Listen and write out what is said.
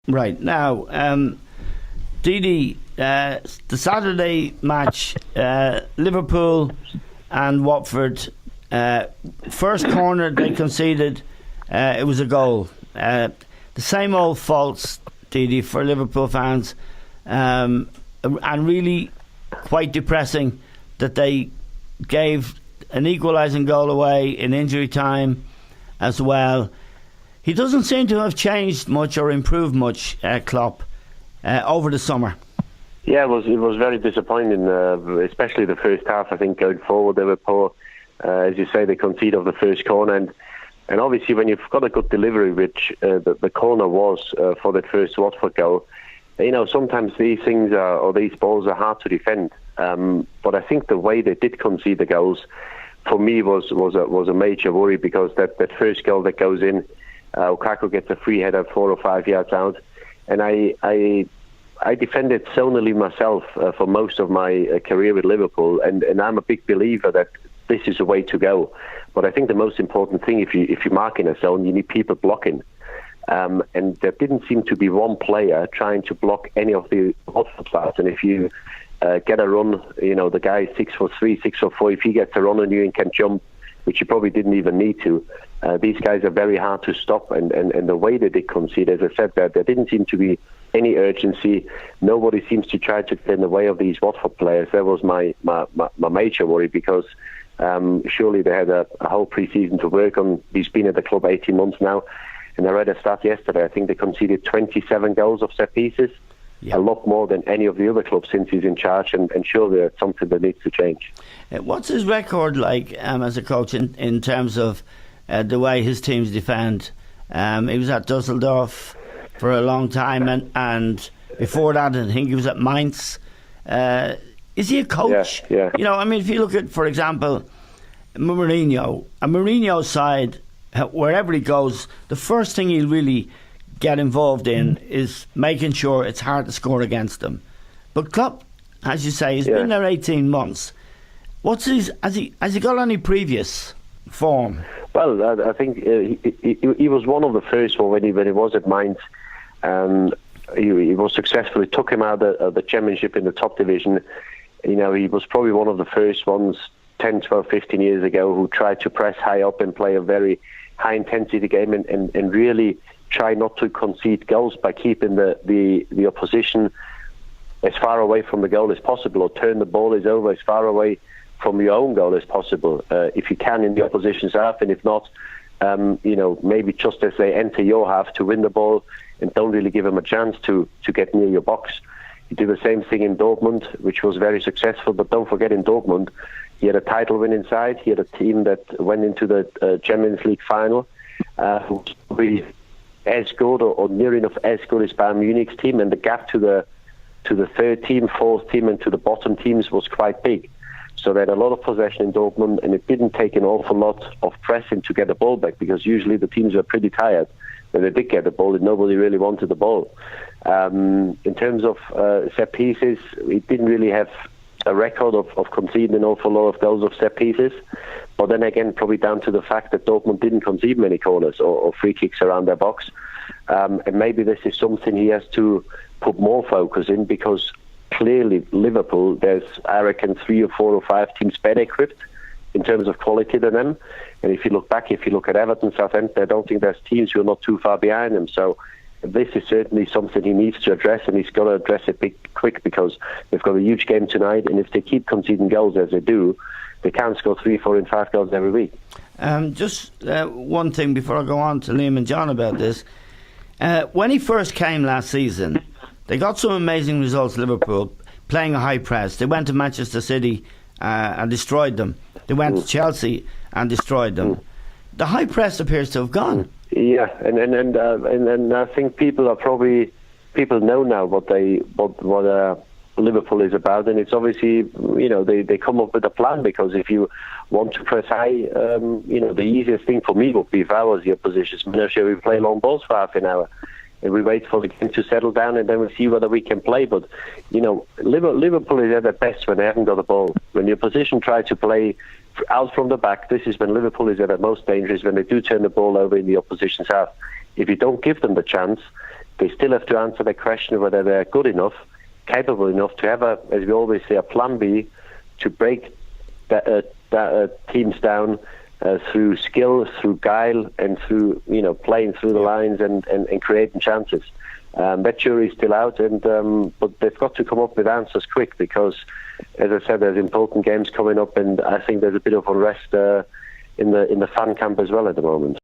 Right. Now, Didi, the Saturday match, Liverpool and Watford, first corner they conceded, it was a goal. The same old faults, Didi, for Liverpool fans, and really quite depressing that they gave an equalising goal away in injury time as well. He doesn't seem to have changed much or improved much, Klopp, over the summer. Yeah, it was very disappointing, especially the first half. I think going forward they were poor. As you say, they conceded off the first corner, and obviously when you've got a good delivery, which the corner was for that first Watford goal, sometimes these things or these balls are hard to defend. But I think the way they did concede the goals, for me, was a major worry, because that first goal that goes in, Lukaku gets a free header 4 or 5 yards out, and I defended zonally myself for most of my career with Liverpool, and I'm a big believer that this is the way to go. But I think the most important thing, if you mark in a zone, you need people blocking. And there didn't seem to be one player trying to block any of the Watford players. And if you get a run, the guy is 6'3", 6'4", if he gets a run on you and can jump, which you probably didn't even need to, these guys are very hard to stop. And the way they did concede, as I said, there didn't seem to be any urgency. Nobody seems to try to get in the way of these Watford players. That was my major worry, because surely they had a whole pre-season to work on. He's been at the club 18 months now, and I read a stat yesterday. I think they conceded 27 goals of set pieces, a lot more than any of the other clubs since he's in charge, and surely that's something that needs to change. What's his record like as a coach in terms of the way his teams defend? He was at Dusseldorf for a long time, and before that I think he was at Mainz. Is he a coach? Yeah. If you look at, for example, Mourinho's side, wherever he goes, the first thing he'll really get involved in is making sure it's hard to score against them. But Klopp, as you say, he's been there 18 months. Has he got any previous form? Well, I think he was one of the first when he was at Mainz. He was successful. It took him out of the Championship in the top division. He was probably one of the first ones 10, 12, 15 years ago who tried to press high up and play a very high-intensity game and really try not to concede goals by keeping the opposition as far away from the goal as possible, or turn the ball over as far away from your own goal as possible, if you can, in the opposition's half, and if not, maybe just as they enter your half, to win the ball and don't really give them a chance to get near your box. He did the same thing in Dortmund, which was very successful. But don't forget, in Dortmund, he had a title win inside. He had a team that went into the Champions League final, who was probably as good or near enough as good as Bayern Munich's team, and the gap to the third team, fourth team, and to the bottom teams was quite big. So they had a lot of possession in Dortmund, and it didn't take an awful lot of pressing to get the ball back, because usually the teams were pretty tired. When they did get the ball, nobody really wanted the ball. In terms of set pieces, he didn't really have a record of conceding an awful lot of goals of set pieces. But then again, probably down to the fact that Dortmund didn't concede many corners or free kicks around their box. And maybe this is something he has to put more focus in, because clearly Liverpool, there's, I reckon, 3 or 4 or 5 teams better equipped in terms of quality than them. And if you look at Everton, Southampton, I don't think there's teams who are not too far behind them. So this is certainly something he needs to address, and he's got to address it quick, because they've got a huge game tonight, and if they keep conceding goals as they do, they can't score 3, 4 and 5 goals every week. Just one thing before I go on to Liam and John about this. When he first came last season, they got some amazing results, Liverpool, playing a high press. They went to Manchester City and destroyed them. They went to Chelsea and destroyed them. The high press appears to have gone. Yeah, and I think people know now what Liverpool is about, and it's obviously, they come up with a plan, because if you want to press high, the easiest thing for me would be, if I was the opposition's manager, we play long balls for half an hour and we wait for the game to settle down, and then we see whether we can play. But Liverpool is at their best when they haven't got the ball. When the opposition try to play out from the back, this is when Liverpool is at their most dangerous, when they do turn the ball over in the opposition's half. If you don't give them the chance, they still have to answer the question whether they're good enough, capable enough to have as we always say, a plan B to break teams down through skill, through guile, and through playing through the lines and creating chances. That jury's still out, but they've got to come up with answers quick because, as I said, there's important games coming up, and I think there's a bit of unrest in the fan camp as well at the moment.